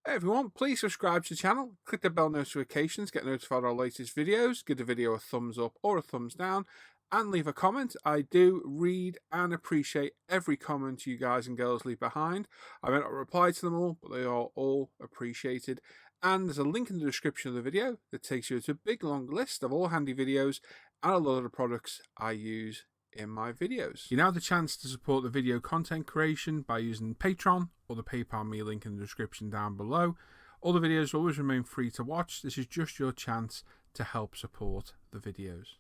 Hey everyone, please subscribe to the channel, click the bell notifications, get notified of our latest videos, give the video a thumbs up or a thumbs down, and leave a comment. I do read and appreciate every comment you guys and girls leave behind. I may not reply to them all, but they are all appreciated. And there's a link in the description of the video that takes you to a big long list of all handy videos and a lot of the products I use in my videos. You now have the chance to support the video content creation by using Patreon or the PayPal me link in the description down below. All the videos will always remain free to watch. This is just your chance to help support the videos.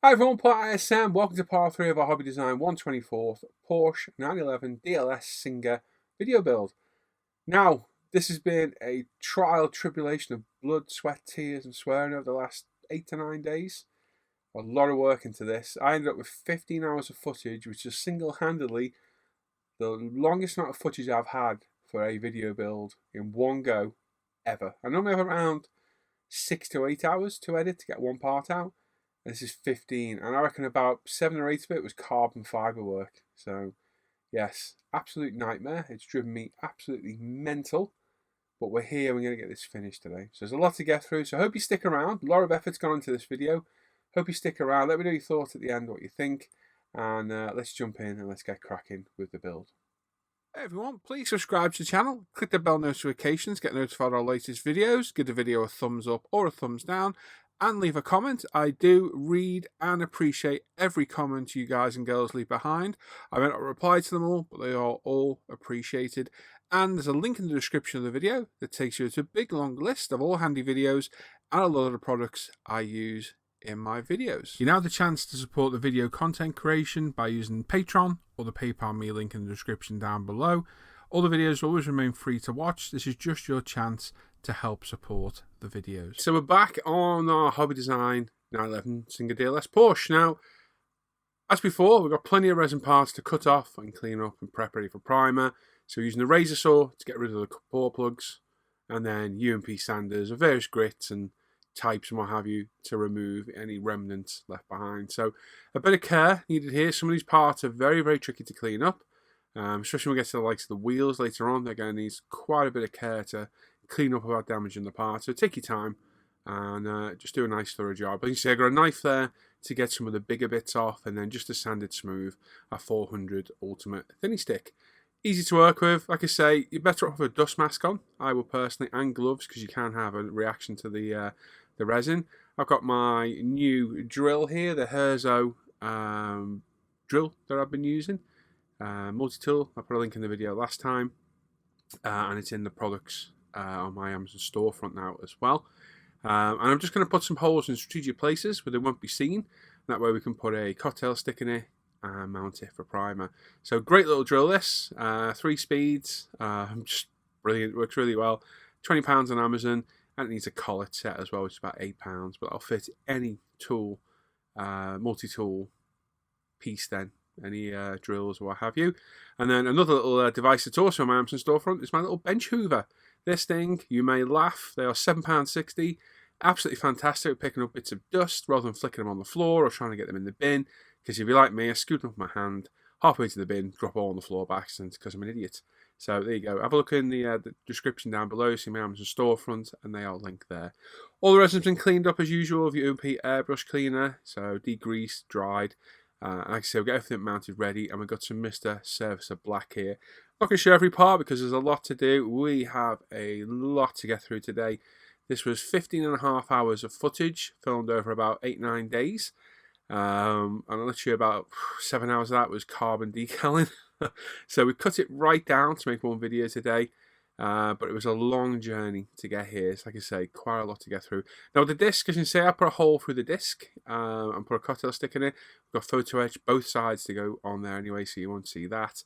Hi everyone, Paul ISM. Welcome to part 3 of our Hobby Design 124th Porsche 911 DLS Singer video build. Now, this has been a trial tribulation of blood, sweat, tears and swearing over the last 8 to 9 days. A lot of work into this. I ended up with 15 hours of footage, which is single-handedly the longest amount of footage I've had for a video build in one go ever. I normally have around 6 to 8 hours to edit to get one part out. And this is 15, and I reckon about 7 or 8 of it was carbon fibre work. So yes, absolute nightmare. It's driven me absolutely mental. But we're here, we're going to get this finished today. So there's a lot to get through, so I hope you stick around. A lot of effort's gone into this video. Hope you stick around. Let me know your thoughts at the end, what you think. And let's jump in and let's get cracking with the build. Hey everyone, please subscribe to the channel. Click the bell notifications, get notified of our latest videos. Give the video a thumbs up or a thumbs down. And leave a comment. I do read and appreciate every comment you guys and girls leave behind. I may not reply to them all, but they are all appreciated. And there's a link in the description of the video that takes you to a big long list of all handy videos and a lot of the products I use in my videos. You now have the chance to support the video content creation by using Patreon or the PayPal me link in the description down below. All the videos will always remain free to watch. This is just your chance to help support the videos. So we're back on our Hobby Design 911 Singer DLS Porsche. Now, as before, we've got plenty of resin parts to cut off and clean up and prep ready for primer. So we're using a razor saw to get rid of the pore plugs, and then UMP sanders of various grits and types and what have you to remove any remnants left behind. So a bit of care needed here. Some of these parts are very, very tricky to clean up, especially when we get to the likes of the wheels later on. They're going to need quite a bit of care to clean up without damaging the part. So take your time and just do a nice thorough job. As you see, I've got a knife there to get some of the bigger bits off, and then just a sanded smooth a 400 Ultimate Thinny Stick. Easy to work with. Like I say, you're better off with a dust mask on, I will personally, and gloves, because you can have a reaction to the resin. I've got my new drill here, the Herzo drill that I've been using. Multi-tool, I put a link in the video last time, and it's in the products on my Amazon storefront now as well. And I'm just going to put some holes in strategic places where they won't be seen. That way we can put a cocktail stick in it and mount it for primer. So great little drill this, 3 speeds, just brilliant, works really well. £20 on Amazon, and it needs a collet set as well, which is about £8, but I'll fit any tool, multi-tool piece then, any drills or what have you. And then another little device that's also on my Amazon storefront is my little bench hoover. This thing, you may laugh, they are £7.60. Absolutely fantastic at picking up bits of dust rather than flicking them on the floor or trying to get them in the bin. Because if you're like me, I scoot them off my hand, halfway to the bin, drop all on the floor by accident because I'm an idiot. So there you go. Have a look in the description down below. See my Amazon storefront, and they are linked there. All the resin's been cleaned up as usual with your UMP airbrush cleaner. So degreased, dried. Like I say, we've got everything mounted ready, and we've got some Mr. Servicer Black here. I'm not going to show every part because there's a lot to do. We have a lot to get through today. This was 15.5 hours of footage, filmed over about 8-9 days. And literally about 7 hours of that was carbon decaling. So we cut it right down to make one video today. But it was a long journey to get here. It's like I say, quite a lot to get through. Now the disc, as you can see, I put a hole through the disc and put a cocktail stick in it. We've got photo etch both sides to go on there anyway, so you won't see that.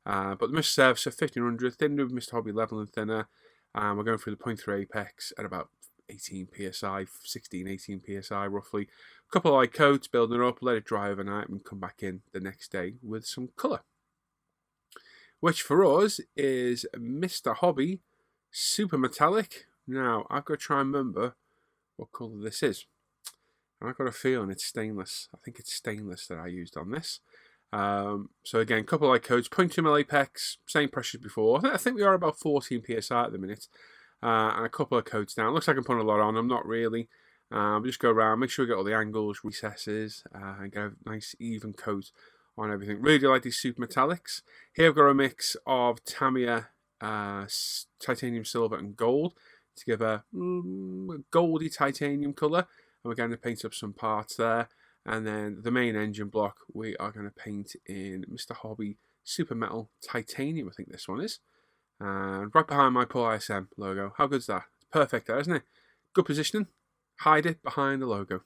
But the Mr. Servicer 1500, thinned with Mr. Hobby level and thinner. We're going through the 0.3 apex at about 18 psi, 16, 18 psi roughly. A couple of light coats, building it up, let it dry overnight, and come back in the next day with some colour. Which for us is Mr. Hobby Super Metallic. Now, I've got to try and remember what colour this is. I've got a feeling it's stainless. I think it's stainless that I used on this. So again, couple of light coats, 0.2mm apex, same pressure as before. I think we are about 14 psi at the minute. and a couple of coats down. Looks like I'm putting a lot on. I'm not really. Just go around, make sure we get all the angles, recesses, and get a nice even coat on everything. Really do like these super metallics. Here I've got a mix of Tamiya titanium silver and gold to give a goldy titanium colour. And we're going to paint up some parts there. And then the main engine block we are going to paint in Mr. Hobby Super Metal Titanium, I think this one is. And right behind my Paul ISM logo. How good's that? It's perfect there, isn't it? Good positioning. Hide it behind the logo.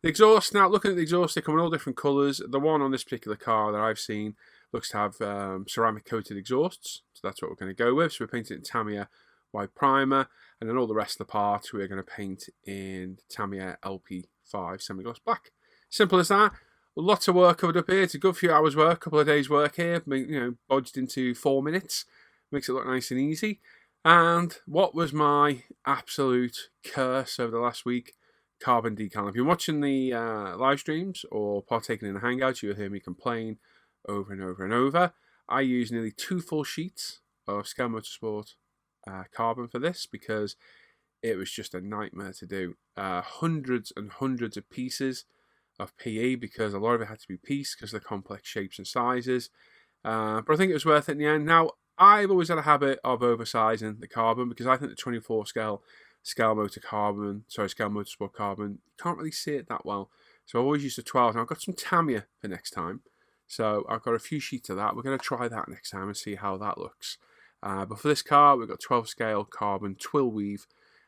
The exhaust, now looking at the exhaust, they come in all different colours. The one on this particular car that I've seen looks to have ceramic coated exhausts. So that's what we're going to go with. So we're painting it in Tamiya white primer. And then all the rest of the parts we're going to paint in Tamiya LP5 semi-gloss black. Simple as that. Lots of work covered up here. It's a good few hours work, a couple of days work here. Bodged into 4 minutes. Makes it look nice and easy. And what was my absolute curse over the last week? Carbon decal. If you're watching the live streams or partaking in the Hangouts, you'll hear me complain over and over and over. I use nearly 2 full sheets of Scale Motorsport carbon for this because it was just a nightmare to do. Hundreds and hundreds of pieces of PE because a lot of it had to be pieced because of the complex shapes and sizes. But I think it was worth it in the end. Now, I've always had a habit of oversizing the carbon because I think the 24 scale Motorsport carbon, you can't really see it that well. So I always use the 12. Now I've got some Tamiya for next time. So I've got a few sheets of that. We're going to try that next time and see how that looks. But for this car, we've got 12 scale carbon twill weave.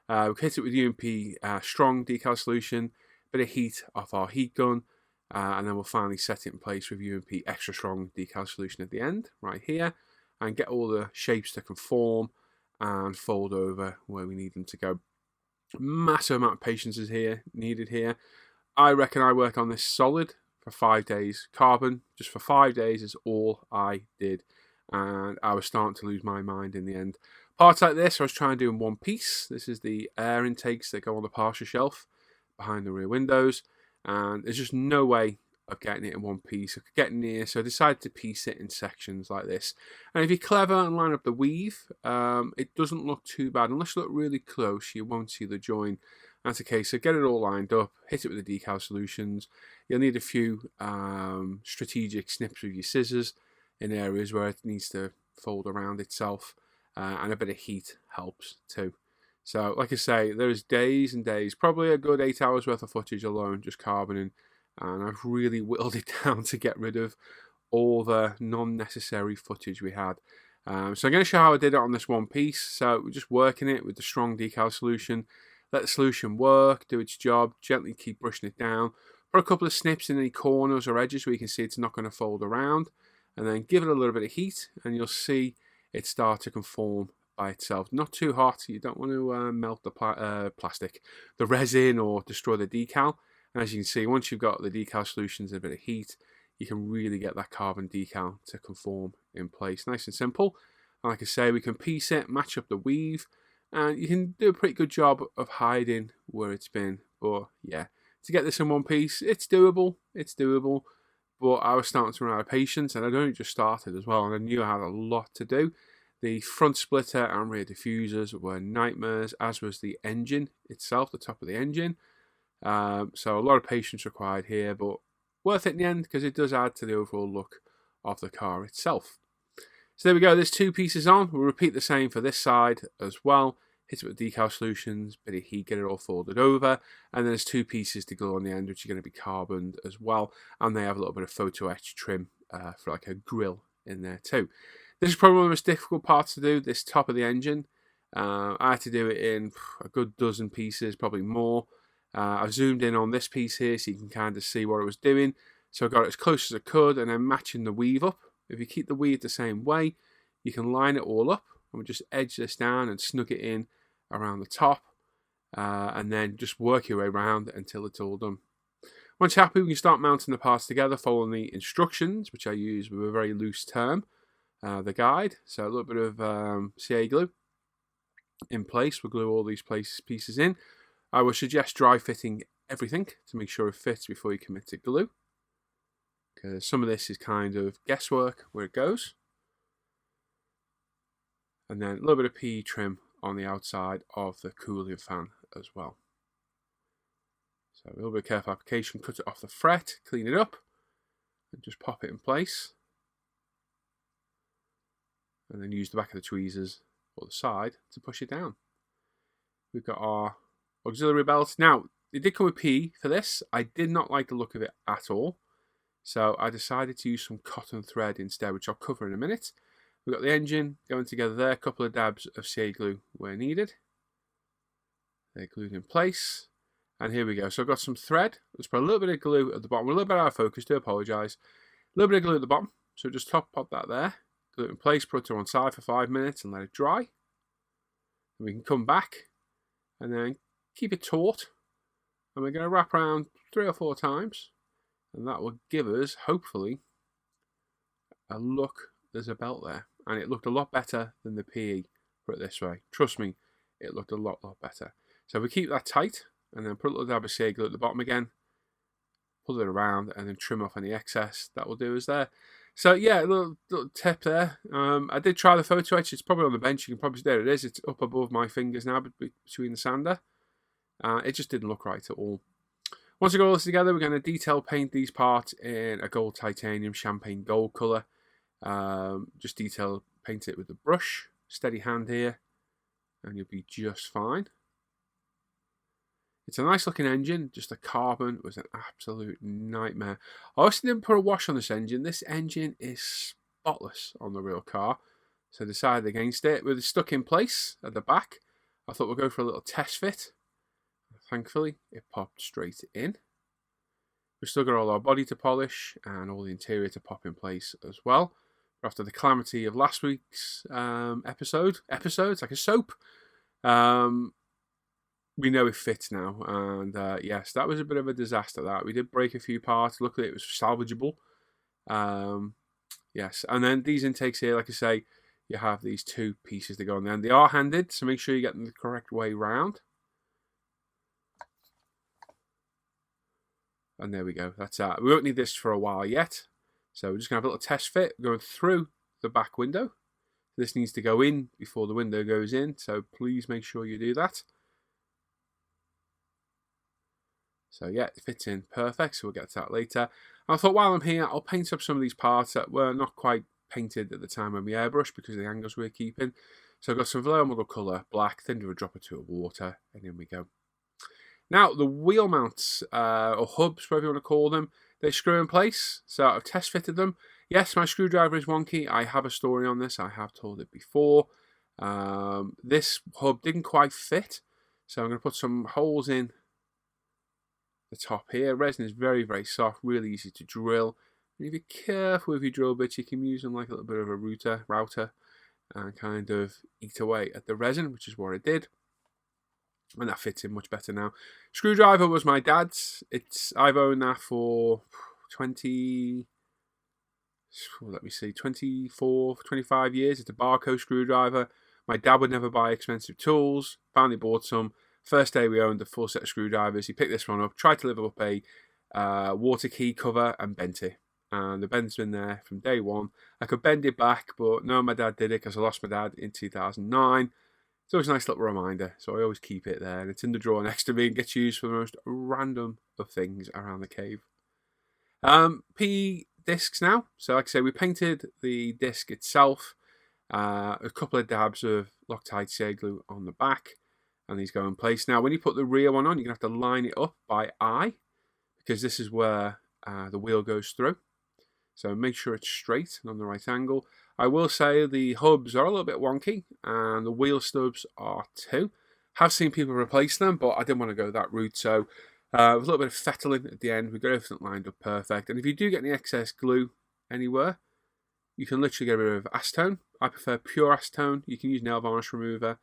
We've hit it with UMP strong decal solution, bit of heat off our heat gun, and then we'll finally set it in place with UMP extra strong decal solution at the end, right here, and get all the shapes to conform and fold over where we need them to go. Massive amount of patience is needed here. I reckon I worked on this solid for 5 days. Carbon, just for 5 days is all I did. And I was starting to lose my mind in the end. Parts like this I was trying to do in one piece. This is the air intakes that go on the Porsche shelf behind the rear windows. And there's just no way of getting it in one piece. I could get near, so I decided to piece it in sections like this. And if you're clever and line up the weave, it doesn't look too bad. Unless you look really close, you won't see the join. That's okay, so get it all lined up, hit it with the decal solutions. You'll need a few strategic snips with your scissors in areas where it needs to fold around itself, and a bit of heat helps too. So, like I say, there's days and days, probably a good 8 hours worth of footage alone, just carboning, and I've really whittled it down to get rid of all the non-necessary footage we had. So I'm going to show how I did it on this one piece. So we're just working it with the strong decal solution, let the solution work, do its job, gently keep brushing it down, put a couple of snips in any corners or edges where you can see it's not going to fold around, and then give it a little bit of heat and you'll see it start to conform by itself. Not too hot, you don't want to melt the plastic, the resin, or destroy the decal. And as you can see, once you've got the decal solutions and a bit of heat, you can really get that carbon decal to conform in place. Nice and simple. And like I say, we can piece it, match up the weave, and you can do a pretty good job of hiding where it's been. But yeah, to get this in one piece, it's doable. It's doable. But I was starting to run out of patience, and I'd only just started as well, and I knew I had a lot to do. The front splitter and rear diffusers were nightmares, as was the engine itself, the top of the engine. So a lot of patience required here, but worth it in the end because it does add to the overall look of the car itself. So there we go, there's 2 pieces on. We'll repeat the same for this side as well. Hit it with decal solutions, bit of heat, get it all folded over, and then there's 2 pieces to glue on the end, which are going to be carboned as well, and they have a little bit of photo etch trim for like a grill in there too. This is probably one of the most difficult parts to do, this top of the engine. I had to do it in a good dozen pieces, probably more. I've zoomed in on this piece here so you can kind of see what I was doing. So I got it as close as I could and then matching the weave up. If you keep the weave the same way, you can line it all up. And we'll just edge this down and snug it in around the top. And then just work your way around until it's all done. Once you're happy, we can start mounting the parts together following the instructions, which I use with a very loose term, the guide. So a little bit of CA glue in place. We'll glue all these pieces in. I would suggest dry fitting everything to make sure it fits before you commit to glue, because some of this is kind of guesswork where it goes. And then a little bit of PE trim on the outside of the cooling fan as well. So a little bit of careful application, cut it off the fret, clean it up, and just pop it in place. And then use the back of the tweezers or the side to push it down. We've got our auxiliary belt. Now, it did come with PE for this. I did not like the look of it at all. So I decided to use some cotton thread instead, which I'll cover in a minute. We've got the engine going together there. A couple of dabs of CA glue where needed. They're glued in place. And here we go. So I've got some thread. Let's put a little bit of glue at the bottom. We're a little bit out of focus, do apologise. A little bit of glue at the bottom. So just pop that there. Glue it in place, put it to one side for 5 minutes and let it dry. And we can come back and then keep it taut. And we're going to wrap around 3 or 4 times. And that will give us, hopefully, a look. There's a belt there. And it looked a lot better than the PE, put it this way. Trust me, it looked a lot better. So we keep that tight. And then put a little dab of CA glue at the bottom again. Pull it around and then trim off any excess. That will do us there. So yeah, a little tip there. I did try the photo etch. It's probably on the bench. You can probably see there it is. It's up above my fingers now between the sander. It just didn't look right at all. Once we got all this together, we're going to detail paint these parts in a gold titanium champagne gold colour. Just detail paint it with the brush. Steady hand here. And you'll be just fine. It's a nice looking engine, just the carbon was an absolute nightmare. I also didn't put a wash on this engine. This engine is spotless on the real car. So I decided against it. With it stuck in place at the back, I thought we'll go for a little test fit. Thankfully, it popped straight in. We've still got all our body to polish and all the interior to pop in place as well. After the calamity of last week's episodes, like a soap, we know it fits now, and yes, that was a bit of a disaster. That we did break a few parts. Luckily, it was salvageable. Yes, and then these intakes here, like I say, you have these 2 pieces to go on there, and they are handed, so make sure you get them the correct way round. And there we go. That's that. We won't need this for a while yet, so we're just gonna have a little test fit going through the back window. This needs to go in before the window goes in, so please make sure you do that. So yeah, it fits in perfect, so we'll get to that later. And I thought while I'm here, I'll paint up some of these parts that were not quite painted at the time when we airbrushed because of the angles we were keeping. So I've got some Vallejo model colour, black, then do a drop or 2 of water, and in we go. Now, the wheel mounts, or hubs, whatever you want to call them, they screw in place. So I've test fitted them. Yes, my screwdriver is wonky. I have a story on this. I have told it before. This hub didn't quite fit, so I'm going to put some holes in the top here. Resin is very, very soft, really easy to drill. And if you're careful with your drill bits, you can use them like a little bit of a router, and kind of eat away at the resin, which is what I did. And that fits in much better now. Screwdriver was my dad's. I've owned that for 24, 25 years. It's a Barco screwdriver. My dad would never buy expensive tools. Finally bought some. First day we owned a full set of screwdrivers. He picked this one up, tried to live up a water key cover and bent it. And the bend's been there from day one. I could bend it back, but no, my dad did it because I lost my dad in 2009. It's always a nice little reminder, so I always keep it there. And it's in the drawer next to me and gets used for the most random of things around the cave. PE discs now. So like I say, we painted the disc itself. A couple of dabs of Loctite CA glue on the back. And these go in place. Now, when you put the rear one on, you're going to have to line it up by eye, because this is where the wheel goes through. So make sure it's straight and on the right angle. I will say the hubs are a little bit wonky, and the wheel stubs are too. Have seen people replace them, but I didn't want to go that route. So with a little bit of fettling at the end, we got everything lined up perfect. And if you do get any excess glue anywhere, you can literally get rid of acetone. I prefer pure acetone. You can use nail varnish remover.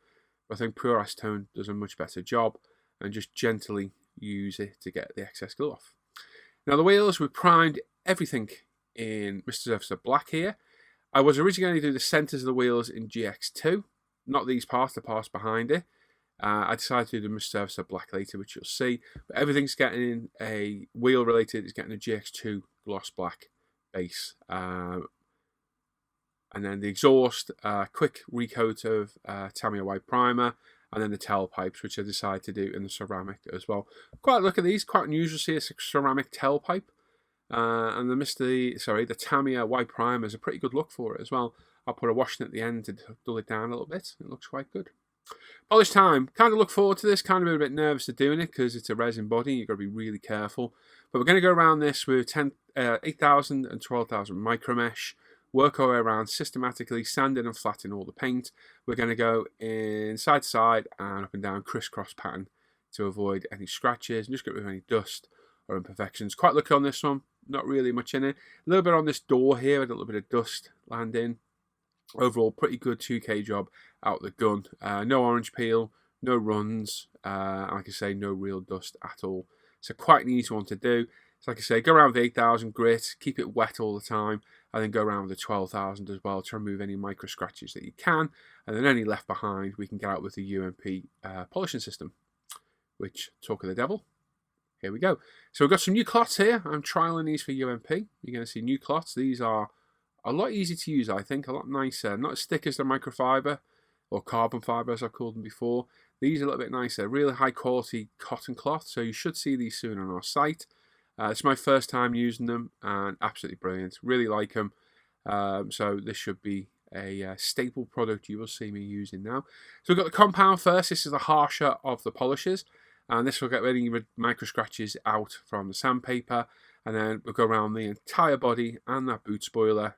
I think pure acetone does a much better job, and just gently use it to get the excess glue off. Now the wheels, we primed everything in Mr. Surfacer Black here. I was originally going to do the centres of the wheels in GX2, not these parts, the parts behind it. I decided to do the Mr. Surfacer Black later, which you'll see. But everything's getting a wheel related, is getting a GX2 gloss black base. And then the exhaust, quick recoat of Tamiya white primer, and then the tailpipes, which I decided to do in the ceramic as well. Quite look at these, quite unusual to see a ceramic tailpipe. And the Tamiya white primer is a pretty good look for it as well. I'll put a washing at the end to dull it down a little bit. It looks quite good. Polish time. Kind of look forward to this. Kind of a bit nervous to doing it because it's a resin body. You've got to be really careful. But we're going to go around this with 8,000 and 12,000 micro mesh. Work our way around systematically, sanding and flattening all the paint. We're going to go in side to side and up and down crisscross pattern to avoid any scratches and just get rid of any dust or imperfections. Quite lucky on this one. Not really much in it. A little bit on this door here, a little bit of dust landing. Overall, pretty good 2K job out the gun. No orange peel, no runs, like I say, no real dust at all. So quite an easy one to do. So like I say, go around with 8,000 grit, keep it wet all the time, and then go around with the 12,000 as well to remove any micro scratches that you can. And then any left behind, we can get out with the UMP polishing system, which, talk of the devil, here we go. So we've got some new cloths here. I'm trialing these for UMP. You're going to see new cloths. These are a lot easier to use, I think, a lot nicer. Not as thick as the microfiber or carbon fiber as I've called them before. These are a little bit nicer. Really high quality cotton cloth. So you should see these soon on our site. It's my first time using them and absolutely brilliant. Really like them. So this should be a staple product you will see me using now. So we've got the compound first. This is the harsher of the polishes. And this will get any micro scratches out from the sandpaper. And then we'll go around the entire body and that boot spoiler.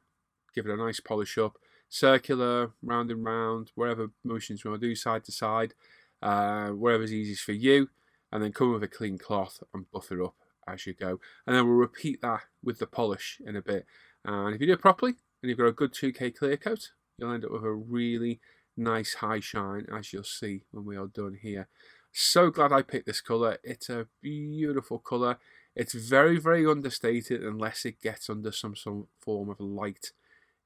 Give it a nice polish up. Circular, round and round, wherever motions you want to do, side to side. Wherever's easiest for you. And then come with a clean cloth and buff it up as you go. And then we'll repeat that with the polish in a bit. And if you do it properly, and you've got a good 2K clear coat, you'll end up with a really nice high shine, as you'll see when we are done here. So glad I picked this colour. It's a beautiful colour. It's very, very understated unless it gets under some form of light.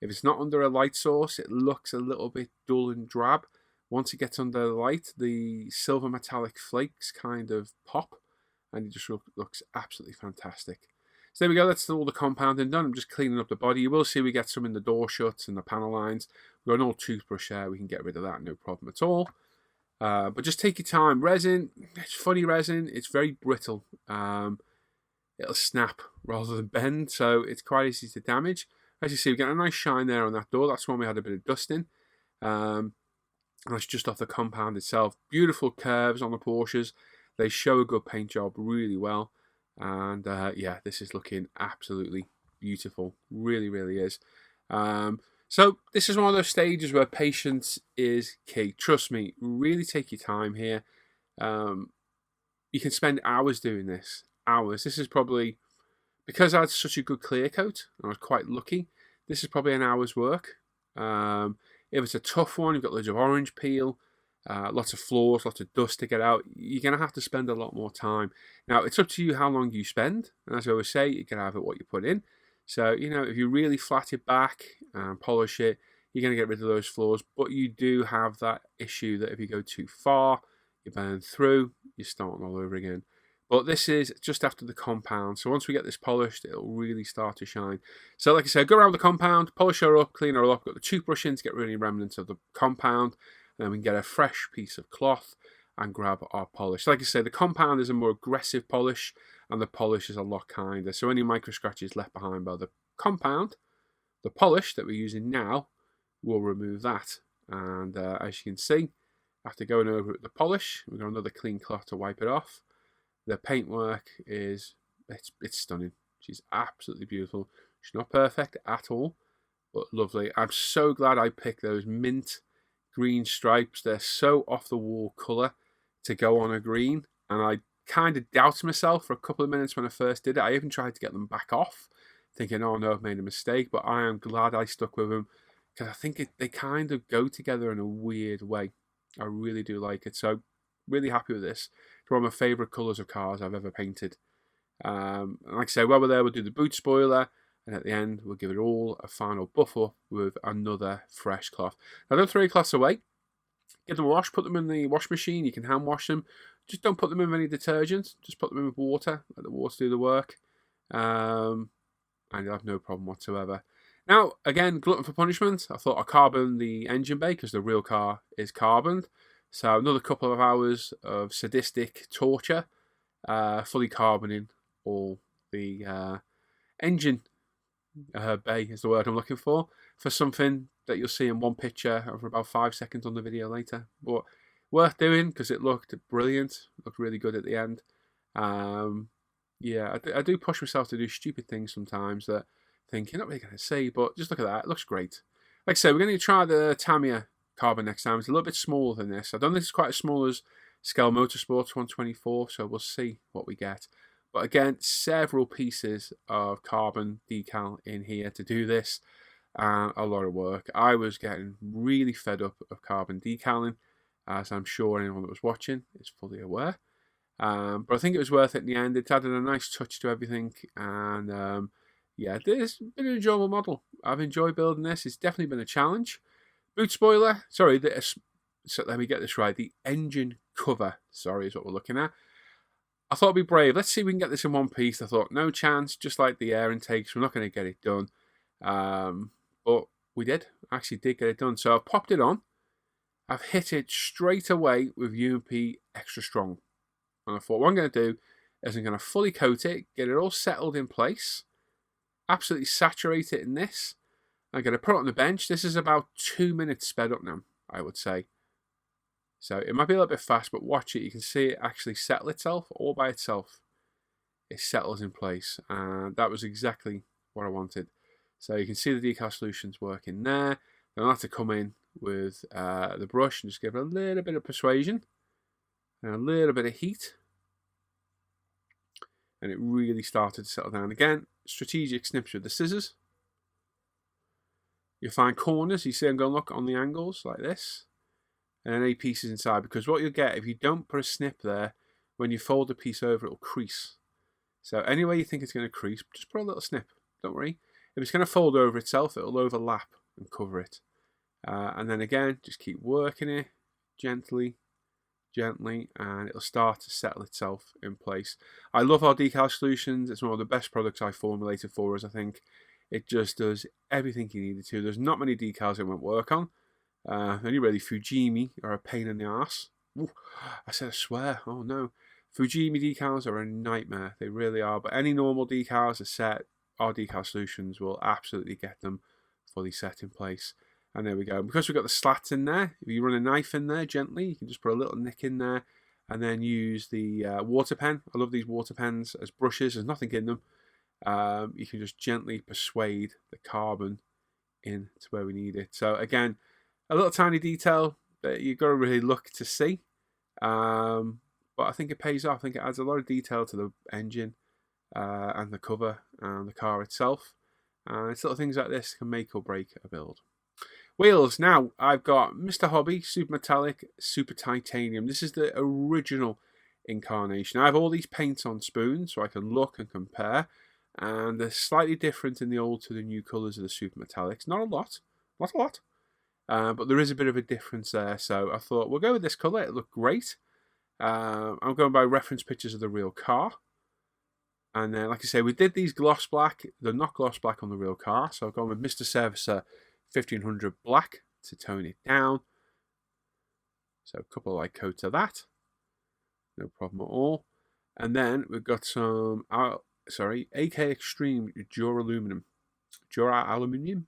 If it's not under a light source, it looks a little bit dull and drab. Once it gets under the light, the silver metallic flakes kind of pop, and it just looks absolutely fantastic. So there we go, that's all the compounding done. I'm just cleaning up the body. You will see we get some in the door shuts and the panel lines. We've got an old toothbrush there, we can get rid of that, no problem at all. But just take your time. Resin, it's funny resin, it's very brittle. It'll snap rather than bend, so it's quite easy to damage. As you see, we get a nice shine there on that door. That's when we had a bit of dust in. And that's just off the compound itself. Beautiful curves on the Porsches. They show a good paint job really well. And yeah, this is looking absolutely beautiful. Really, really is. So this is one of those stages where patience is key. Trust me, really take your time here. You can spend hours doing this. Hours. This is probably, because I had such a good clear coat, I was quite lucky, this is probably an hour's work. If it's a tough one, you've got loads of orange peel, lots of flaws, lots of dust to get out, you're going to have to spend a lot more time. Now, it's up to you how long you spend, and as I always say, you can have it what you put in. So, you know, if you really flat it back and polish it, you're going to get rid of those flaws, but you do have that issue that if you go too far, you burn through, you're starting all over again. But this is just after the compound, so once we get this polished, it'll really start to shine. So like I said, go around the compound, polish her up, clean her up, got the toothbrush in to get rid of any remnants of the compound, and then we can get a fresh piece of cloth and grab our polish. Like I said, the compound is a more aggressive polish, and the polish is a lot kinder. So any micro scratches left behind by the compound, the polish that we're using now will remove that. And as you can see, after going over with the polish, we've got another clean cloth to wipe it off. The paintwork is, it's stunning. She's absolutely beautiful. She's not perfect at all, but lovely. I'm so glad I picked those mint green stripes. They're so off the wall colour to go on a green, and I kind of doubted myself for a couple of minutes when I first did it. I even tried to get them back off, thinking, oh no, I've made a mistake, but I am glad I stuck with them, because I think they kind of go together in a weird way. I really do like it, so really happy with this. It's one of my favourite colours of cars I've ever painted. And like I say, while we're there, we'll do the boot spoiler, and at the end, we'll give it all a final buff up with another fresh cloth. Now, don't throw your cloths away. Get them washed, put them in the wash machine. You can hand wash them. Just don't put them in with any detergent. Just put them in with water. Let the water do the work. And you'll have no problem whatsoever. Now, again, glutton for punishment. I thought I'd carbon the engine bay because the real car is carboned. So another couple of hours of sadistic torture, fully carboning all the engine bay is the word I'm looking for something that you'll see in one picture over about 5 seconds on the video later. But worth doing because it looked brilliant, looked really good at the end. Yeah, I do push myself to do stupid things sometimes that I think you're not really going to see, but just look at that, it looks great. Like I say, we're going to try the Tamiya carbon next time. It's a little bit smaller than this. I don't think it's quite as small as Scale Motorsports 124, so we'll see what we get. But again, several pieces of carbon decal in here to do this. A lot of work. I was getting really fed up of carbon decaling, as I'm sure anyone that was watching is fully aware. But I think it was worth it in the end. It's added a nice touch to everything. And yeah, it's been an enjoyable model. I've enjoyed building this. It's definitely been a challenge. Boot spoiler. Sorry, so let me get this right. The engine cover, sorry, is what we're looking at. I thought I'd be brave. Let's see if we can get this in one piece. I thought, no chance, just like the air intakes, we're not going to get it done. But we did. Actually did get it done. So I've popped it on. I've hit it straight away with UMP Extra Strong. And I thought what I'm going to do is I'm going to fully coat it, get it all settled in place, absolutely saturate it in this. I'm going to put it on the bench. This is about 2 minutes sped up now, I would say. So it might be a little bit fast, but watch it. You can see it actually settle itself all by itself. It settles in place. And that was exactly what I wanted. So you can see the decal solutions working there. Then I'll have to come in with the brush and just give it a little bit of persuasion and a little bit of heat. And it really started to settle down. Again, strategic snips with the scissors. You'll find corners. You see I'm going to look on the angles like this. And then 8 pieces inside. Because what you'll get, if you don't put a snip there, when you fold the piece over, it'll crease. So anyway you think it's going to crease, just put a little snip. Don't worry. If it's going to fold over itself, it'll overlap and cover it. And then again, just keep working it gently, and it'll start to settle itself in place. I love our decal solutions. It's one of the best products I formulated for us, I think. It just does everything you need it to. There's not many decals it won't work on. Only really Fujimi are a pain in the arse. Ooh, I said I swear. Oh no. Fujimi decals are a nightmare. They really are. But any normal decals are set. Our decal solutions will absolutely get them fully set in place. And there we go. Because we've got the slats in there, if you run a knife in there gently, you can just put a little nick in there and then use the water pen. I love these water pens as brushes. There's nothing in them. You can just gently persuade the carbon in to where we need it. So again, a little tiny detail that you've got to really look to see. But I think it pays off. I think it adds a lot of detail to the engine and the cover and the car itself. It's little things like this can make or break a build. Wheels. Now, I've got Mr. Hobby Super Metallic Super Titanium. This is the original incarnation. I have all these paints on spoons so I can look and compare. And they're slightly different in the old to the new colours of the Super Metallics. Not a lot. Not a lot. But there is a bit of a difference there. So I thought, we'll go with this colour. It looked great. I'm going by reference pictures of the real car. And then, like I say, we did these gloss black. They're not gloss black on the real car. So I've gone with Mr. Servicer 1500 black to tone it down. So a couple of light coats of that. No problem at all. And then we've got some, AK Extreme Duraluminum. Duraluminum.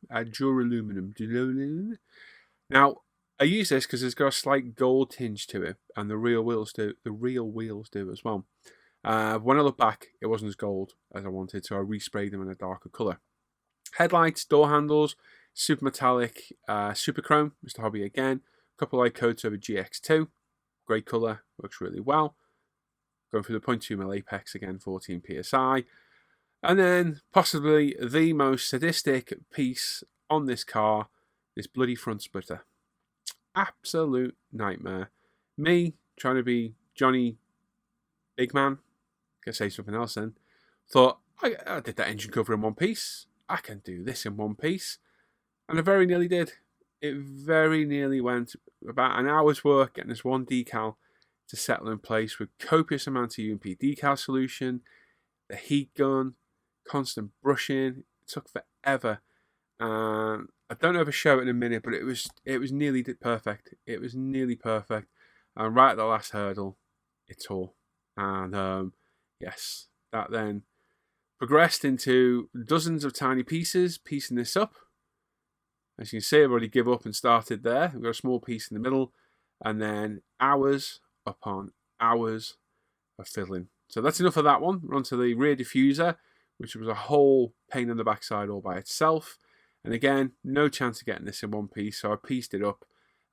Now, I use this because it's got a slight gold tinge to it, and the real wheels do as well. When I look back, it wasn't as gold as I wanted, so I resprayed them in a darker colour. Headlights, door handles, super metallic, super chrome, Mr. Hobby again. A couple of light coats over GX2. Great colour, works really well. Going through the 0.2mm apex again, 14 psi. And then possibly the most sadistic piece on this car, this bloody front splitter. Absolute nightmare. Me trying to be Johnny Big Man, gonna say something else then. Thought, I did that engine cover in one piece. I can do this in one piece. And I very nearly did. It very nearly went about an hour's work getting this one decal to settle in place with copious amounts of UMP decal solution, the heat gun, constant brushing. It took forever. I don't know if I show it in a minute, but it was nearly perfect. It was nearly perfect. And right at the last hurdle, it tore. And yes, that then progressed into dozens of tiny pieces, piecing this up. As you can see, I've already give up and started there. We've got a small piece in the middle, and then hours upon hours of fiddling. So that's enough of that one. We're on to the rear diffuser, which was a whole pain on the backside all by itself. And again, no chance of getting this in one piece, so I pieced it up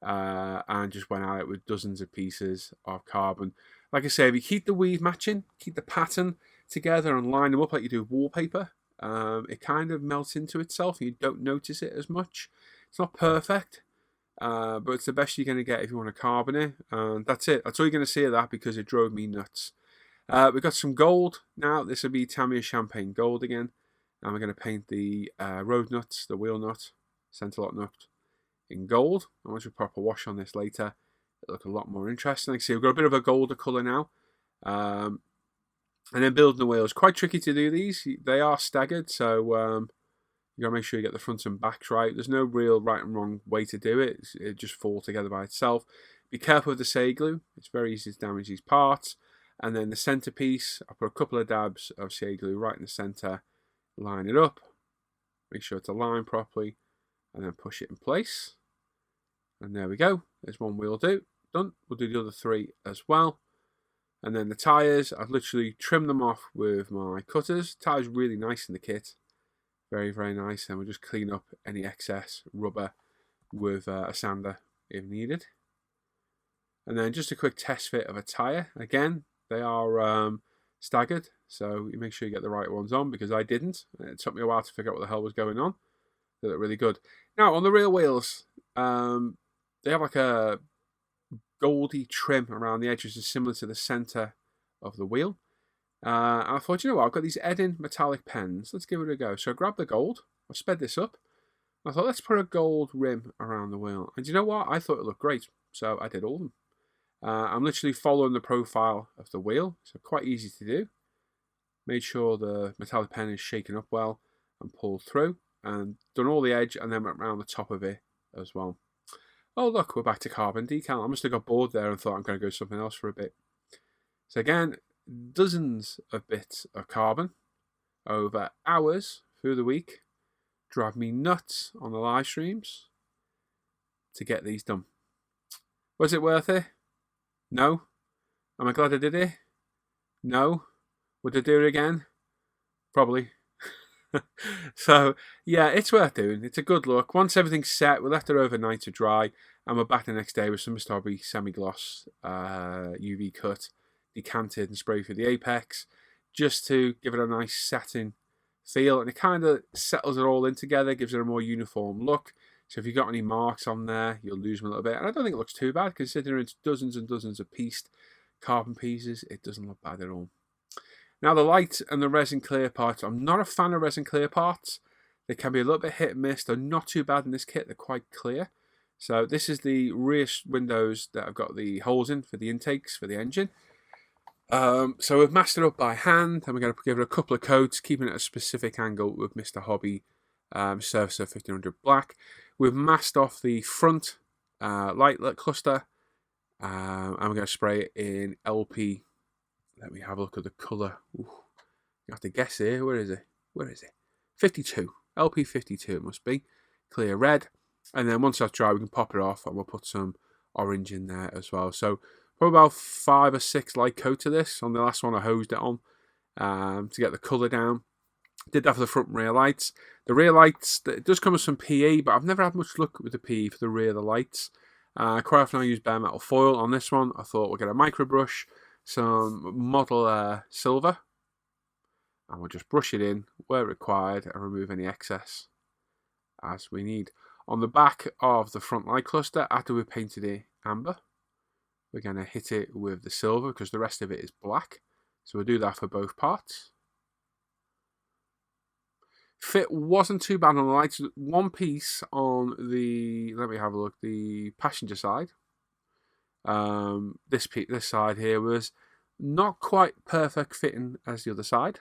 and just went at it with dozens of pieces of carbon. Like I say, if you keep the weave matching, keep the pattern together and line them up like you do with wallpaper, it kind of melts into itself and you don't notice it as much. It's not perfect, but it's the best you're going to get if you want to carbon it. And that's it. That's all you're going to see of that because it drove me nuts. We've got some gold now. This will be Tamiya Champagne Gold again. And we're going to paint the road nuts, the wheel nut, centre lock nut in gold. And once we proper wash on this later, it'll look a lot more interesting. Like I see, we've got a bit of a golder colour now. And then building the wheels. Quite tricky to do these. They are staggered, so you got to make sure you get the front and backs right. There's no real right and wrong way to do it. It just falls together by itself. Be careful with the say glue. It's very easy to damage these parts. And then the centerpiece, I put a couple of dabs of say glue right in the center. Line it up. Make sure it's aligned properly. And then push it in place. And there we go. There's one wheel done. We'll do the other three as well. And then the tyres, I've literally trimmed them off with my cutters. Tyre's really nice in the kit. Very, very nice. And we'll just clean up any excess rubber with a sander if needed. And then just a quick test fit of a tyre. Again, they are staggered. So you make sure you get the right ones on because I didn't. It took me a while to figure out what the hell was going on. They look really good. Now, on the rear wheels, they have like a goldy trim around the edges is similar to the center of the wheel. And I thought, you know what, I've got these Edding metallic pens. Let's give it a go. So I grabbed the gold. I sped this up. I thought, let's put a gold rim around the wheel. And you know what? I thought it looked great. So I did all of them. I'm literally following the profile of the wheel. So quite easy to do. Made sure the metallic pen is shaken up well and pulled through. And done all the edge and then went around the top of it as well. Oh look, we're back to carbon decal. I must have got bored there and thought I'm going to go something else for a bit. So again, dozens of bits of carbon over hours through the week. Drive me nuts on the live streams to get these done. Was it worth it? No. Am I glad I did it? No. Would I do it again? Probably. So, yeah, it's worth doing. It's a good look. Once everything's set, we left it overnight to dry, and we're back the next day with some Mr. Hobby semi-gloss UV cut, decanted and sprayed through the apex, just to give it a nice satin feel, and it kind of settles it all in together, gives it a more uniform look. So if you've got any marks on there, you'll lose them a little bit. And I don't think it looks too bad, considering it's dozens and dozens of pieced carbon pieces. It doesn't look bad at all. Now the light and the resin clear parts, I'm not a fan of resin clear parts. They can be a little bit hit and miss. They're not too bad in this kit. They're quite clear. So this is the rear windows that I've got the holes in for the intakes for the engine. So we've masked it up by hand, and we're going to give it a couple of coats, keeping it at a specific angle with Mr. Hobby Surfacer 1500 Black. We've masked off the front light cluster, and we're going to spray it in LP. Let me have a look at the colour. You have to guess here. Where is it? 52. LP 52 it must be. Clear red. And then once that's dry, we can pop it off and we'll put some orange in there as well. So probably about 5 or 6 light coats of this. On the last one I hosed it on to get the colour down. Did that for the front and rear lights. The rear lights, it does come with some PE, but I've never had much luck with the PE for the rear of the lights. Quite often I use bare metal foil on this one. I thought we'll get a micro brush, some model silver, and we'll just brush it in where required and remove any excess as we need. On the back of the front light cluster, after we've painted it amber, we're going to hit it with the silver because the rest of it is black. So we'll do that for both parts. Fit wasn't too bad on the lights. One piece on the, let me have a look, the passenger side. This side here was not quite perfect fitting as the other side.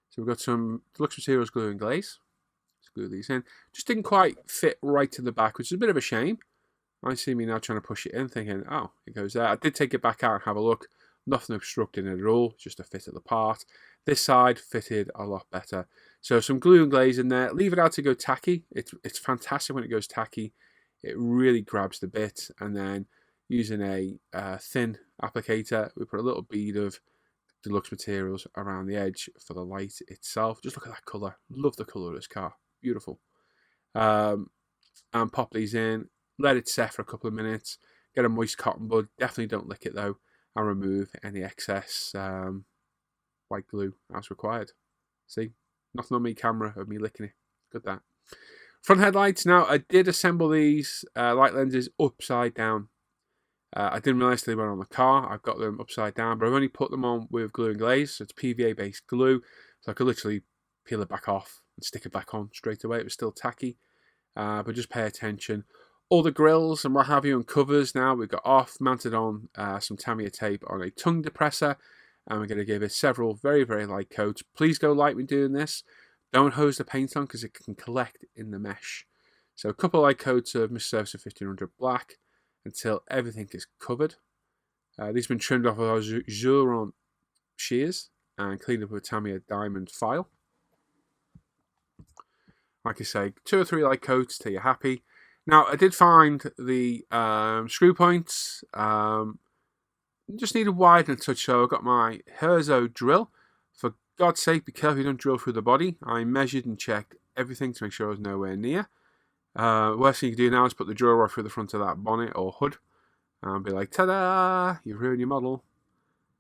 So we've got some Deluxe Materials glue and glaze. Let's glue these in. Just didn't quite fit right to the back, which is a bit of a shame. I see me now trying to push it in, thinking, oh, it goes there. I did take it back out and have a look. Nothing obstructing it at all, just a fit of the part. This side fitted a lot better. So some glue and glaze in there. Leave it out to go tacky. It's fantastic when it goes tacky. It really grabs the bit. And then using a thin applicator, we put a little bead of deluxe materials around the edge for the light itself. Just look at that colour. Love the colour of this car. Beautiful. And pop these in. Let it set for a couple of minutes. Get a moist cotton bud. Definitely don't lick it though. And remove any excess white glue as required. See? Nothing on me camera of me licking it. Good that. Front headlights. Now, I did assemble these light lenses upside down. I didn't realise they were on the car. I've got them upside down, but I've only put them on with glue and glaze. So it's PVA-based glue. So I could literally peel it back off and stick it back on straight away. It was still tacky. But just pay attention. All the grills and what have you and covers now we've got off, mounted on some Tamiya tape on a tongue depressor. And we're going to give it several very, very light coats. Please go light when doing this. Don't hose the paint on because it can collect in the mesh. So a couple of light coats of Mr. Surfacer 1500 black until everything is covered. These have been trimmed off of our Zuron shears and cleaned up with Tamiya diamond file. Like I say, 2 or 3 light coats till you're happy. Now, I did find the screw points just needed widening a touch, so I got my Herzo drill. For God's sake, be careful you don't drill through the body. I measured and checked everything to make sure I was nowhere near. Worst thing you can do now is put the drill right through the front of that bonnet or hood and be like, ta-da, you've ruined your model.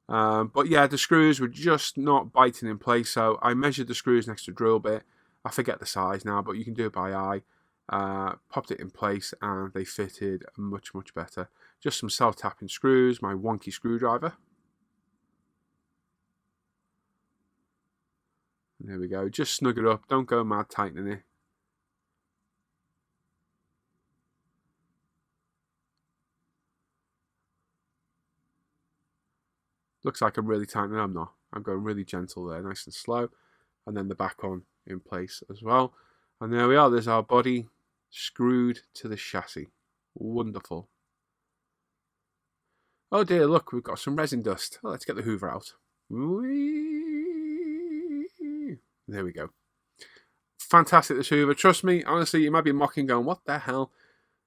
But yeah, the screws were just not biting in place, so I measured the screws next to the drill bit. I forget the size now, but you can do it by eye. Popped it in place and they fitted much, much better. Just some self-tapping screws, my wonky screwdriver. And there we go. Just snug it up. Don't go mad tightening it. Looks like I'm really tightening. I'm not. I'm going really gentle there, nice and slow. And then the back on in place as well. And there we are. There's our body screwed to the chassis. Wonderful. Oh dear, look, we've got some resin dust. Oh, let's get the Hoover out. There we go. Fantastic, this Hoover. Trust me, honestly, you might be mocking going, what the hell?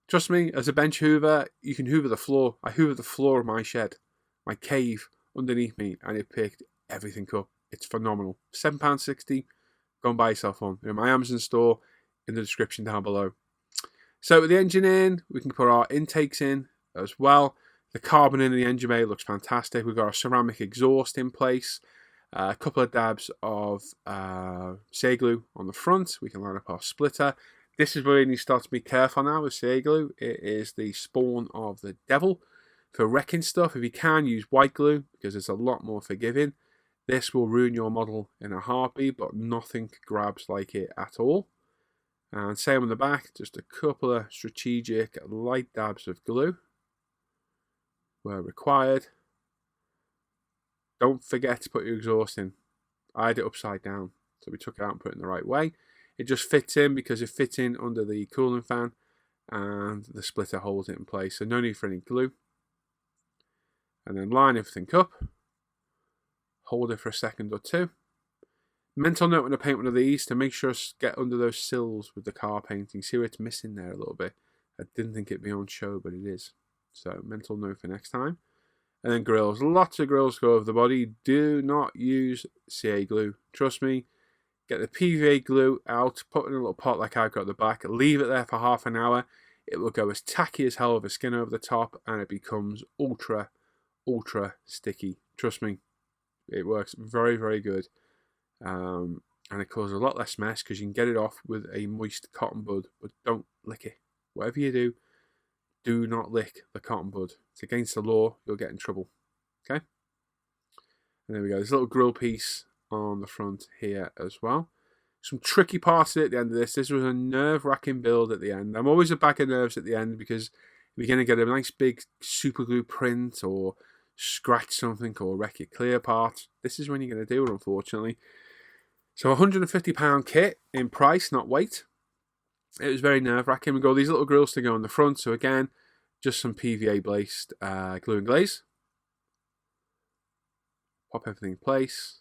Trust me, as a bench Hoover, you can Hoover the floor. I Hoovered the floor of my shed, my cave underneath me, and it picked everything up. It's phenomenal. £7.60. Go and buy yourself one. In my Amazon store, in the description down below. So with the engine in, we can put our intakes in as well. The carbon in the engine bay looks fantastic. We've got our ceramic exhaust in place. A couple of dabs of Sea glue on the front. We can line up our splitter. This is where you need to start to be careful now with Sea glue. It is the spawn of the devil. For wrecking stuff, if you can, use white glue because it's a lot more forgiving. This will ruin your model in a heartbeat, but nothing grabs like it at all. And same on the back, just a couple of strategic light dabs of glue where required. Don't forget to put your exhaust in. I had it upside down, so we took it out and put it in the right way. It just fits in because it fits in under the cooling fan and the splitter holds it in place, so no need for any glue. And then line everything up. Hold it for a second or two. Mental note when I paint one of these to make sure I get under those sills with the car painting. See where it's missing there a little bit. I didn't think it'd be on show, but it is. So mental note for next time. And then grills. Lots of grills go over the body. Do not use CA glue. Trust me. Get the PVA glue out. Put it in a little pot like I've got at the back. Leave it there for half an hour. It will go as tacky as hell with a skin over the top. And it becomes ultra, ultra sticky. Trust me. It works very, very good. And it causes a lot less mess because you can get it off with a moist cotton bud, but don't lick it. Whatever you do, do not lick the cotton bud. It's against the law. You'll get in trouble. Okay? And there we go. There's a little grill piece on the front here as well. Some tricky parts at the end of this. This was a nerve-wracking build at the end. I'm always a bag of nerves at the end because we're going to get a nice big super glue print or scratch something or wreck it clear part. This is when you're going to do it, unfortunately. So £150 kit in price, not weight. it was very nerve-wracking. We've got these little grills to go on the front, so again, just some PVA-based glue and glaze. Pop everything in place.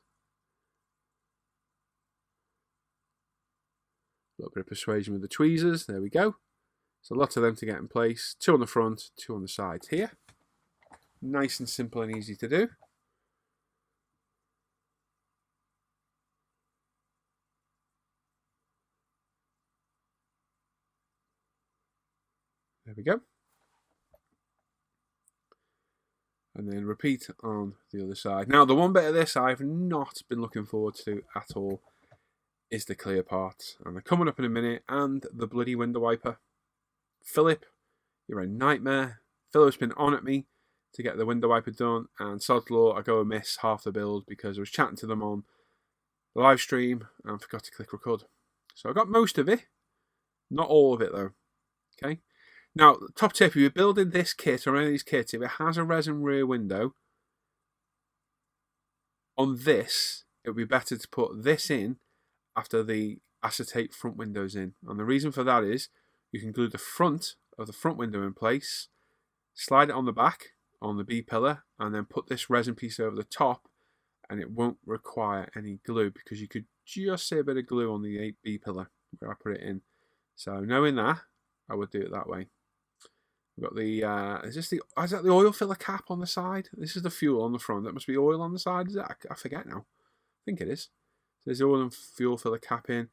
A little bit of persuasion with the tweezers. There we go. So lots of them to get in place. 2 on the front, 2 on the sides here. Nice and simple and easy to do. There we go. And then repeat on the other side. Now, the one bit of this I've not been looking forward to at all is the clear parts. And they're coming up in a minute. And the bloody window wiper. Philip, you're a nightmare. Philip's been on at me to get the window wiper done. And sod's law, I go and miss half the build because I was chatting to them on the live stream and forgot to click record. So I got most of it. Not all of it, though. Okay. Now, top tip, if you're building this kit or any of these kits, if it has a resin rear window, on this, it would be better to put this in after the acetate front windows in. And the reason for that is you can glue the front of the front window in place, slide it on the back, on the B-pillar, and then put this resin piece over the top, and it won't require any glue because you could just see a bit of glue on the B-pillar where I put it in. So knowing that, I would do it that way. We've got the, is that the oil filler cap on the side? This is the fuel on the front. That must be oil on the side, is it? I forget now. I think it is. So there's the oil and fuel filler cap in.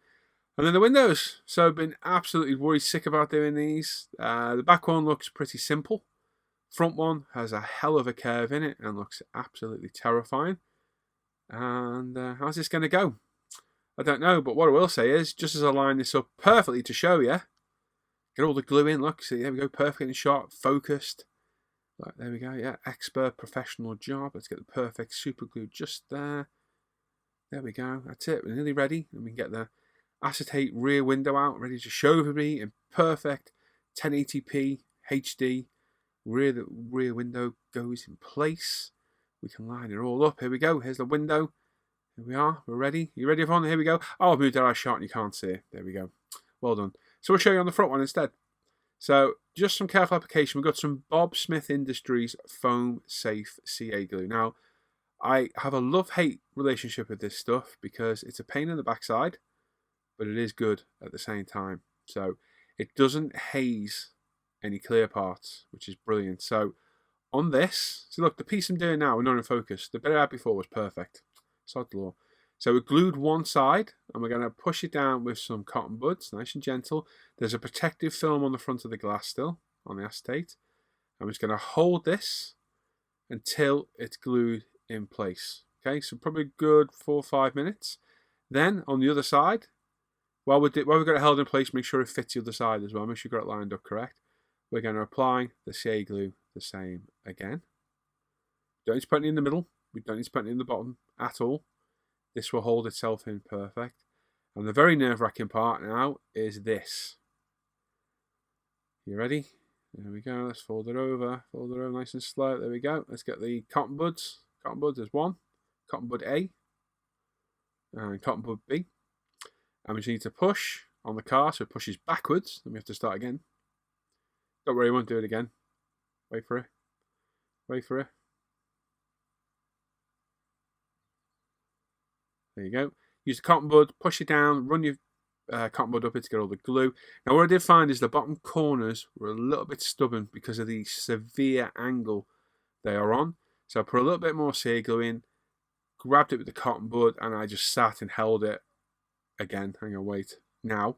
And then the windows. So I've been absolutely worried sick about doing these. The back one looks pretty simple. Front one has a hell of a curve in it and looks absolutely terrifying. And how's this going to go? I don't know, but what I will say is, just as I line this up perfectly to show you, get all the glue in, look, see, there we go, perfect in shot, focused. Right, there we go, yeah, expert professional job. Let's get the perfect super glue just there. There we go, that's it, we're nearly ready. And we can get the acetate rear window out, ready to show everybody in perfect 1080p HD. The rear window goes in place. We can line it all up. Here we go, here's the window. Here we are, we're ready. You ready, everyone? Here we go. Oh, I've moved our shot and you can't see it. There we go. Well done. So we'll show you on the front one instead. So just some careful application. We've got some Bob Smith Industries foam safe CA glue. Now, I have a love-hate relationship with this stuff because it's a pain in the backside, but it is good at the same time. So it doesn't haze any clear parts, which is brilliant. So on this, so look, the piece I'm doing now, we're not in focus. The bit I had before was perfect. Sod law. So we glued one side and we're going to push it down with some cotton buds, nice and gentle. There's a protective film on the front of the glass still, on the acetate. I'm just going to hold this until it's glued in place. Okay, so probably good 4 or 5 minutes. Then on the other side, while we've got it held in place, make sure it fits the other side as well. Make sure you've got it lined up correct. We're going to apply the CA glue the same again. Don't need to put it in the middle. We don't need to put it in the bottom at all. This will hold itself in perfect. And the very nerve-wracking part now is this. You ready? There we go. Let's fold it over. Fold it over nice and slow. There we go. Let's get the cotton buds. Cotton buds is one. Cotton bud A. And cotton bud B. And we just need to push on the car so it pushes backwards. Then we have to start again. Don't worry, we won't do it again. Wait for it. Wait for it. There you go. Use the cotton bud, push it down, run your cotton bud up it to get all the glue. Now what I did find is the bottom corners were a little bit stubborn because of the severe angle they are on. So I put a little bit more CA glue in, grabbed it with the cotton bud, and I just sat and held it again. Hang on, wait. Now,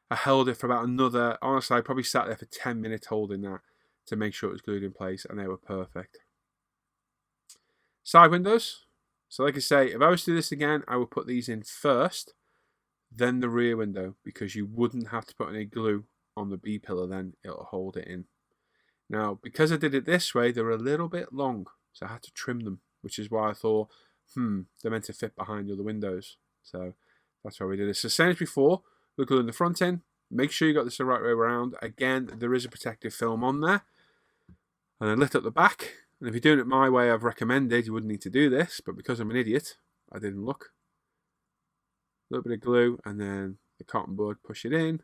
I held it for about another, honestly, I probably sat there for 10 minutes holding that to make sure it was glued in place, and they were perfect. Side windows. So like I say, if I was to do this again, I would put these in first, then the rear window, because you wouldn't have to put any glue on the B pillar then, it'll hold it in. Now, because I did it this way, they're a little bit long, so I had to trim them, which is why I thought, they're meant to fit behind the other windows. So that's why we did this. So same as before, we're gluing the front in, make sure you got this the right way around. Again, there is a protective film on there. And then lift up the back. And if you're doing it my way, I've recommended, you wouldn't need to do this, but because I'm an idiot, I didn't look. A little bit of glue, and then the cotton bud, push it in.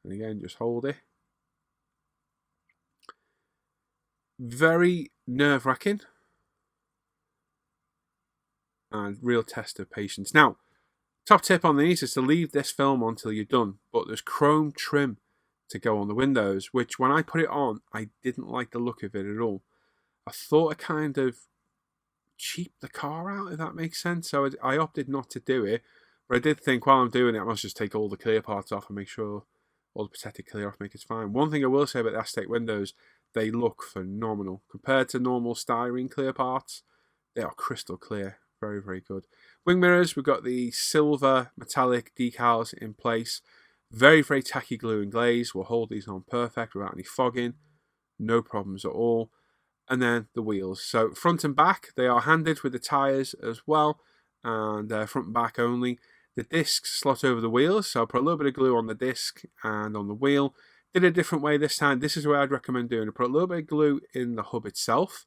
And again, just hold it. Very nerve-wracking. And real test of patience. Now, top tip on these is to leave this film on until you're done. But there's chrome trim to go on the windows, which when I put it on, I didn't like the look of it at all. I thought it kind of cheaped the car out, if that makes sense. So I opted not to do it. But I did think while I'm doing it, I must just take all the clear parts off and make sure all the protected clear off, make it fine. One thing I will say about the acetate windows, they look phenomenal. Compared to normal styrene clear parts, they are crystal clear. Very, very good. Wing mirrors, we've got the silver metallic decals in place. Very, very tacky glue and glaze. We'll hold these on perfect without any fogging. No problems at all. And then the wheels. So front and back, they are handed with the tyres as well. And front and back only. The discs slot over the wheels. So I'll put a little bit of glue on the disc and on the wheel. Did it a different way this time. This is the way I'd recommend doing it. Put a little bit of glue in the hub itself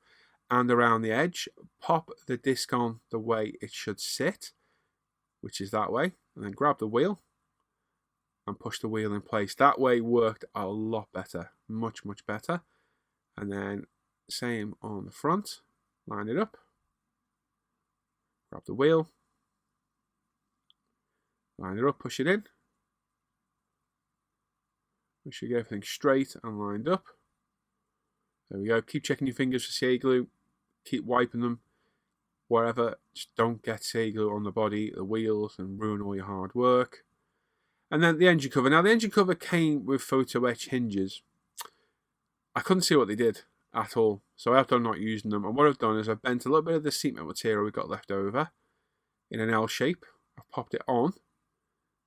and around the edge. Pop the disc on the way it should sit, which is that way. And then grab the wheel and push the wheel in place. That way worked a lot better. Much, much better. And then same on the front. Line it up. Grab the wheel. Line it up, push it in. Make sure you get everything straight and lined up. There we go. Keep checking your fingers for CA glue. Keep wiping them wherever. Just don't get CA glue on the body, the wheels, and ruin all your hard work. And then the engine cover. Now, the engine cover came with photo etch hinges. I couldn't see what they did at all, so I've done not using them. And what I've done is I've bent a little bit of the seat metal material we got left over in an L shape. I've popped it on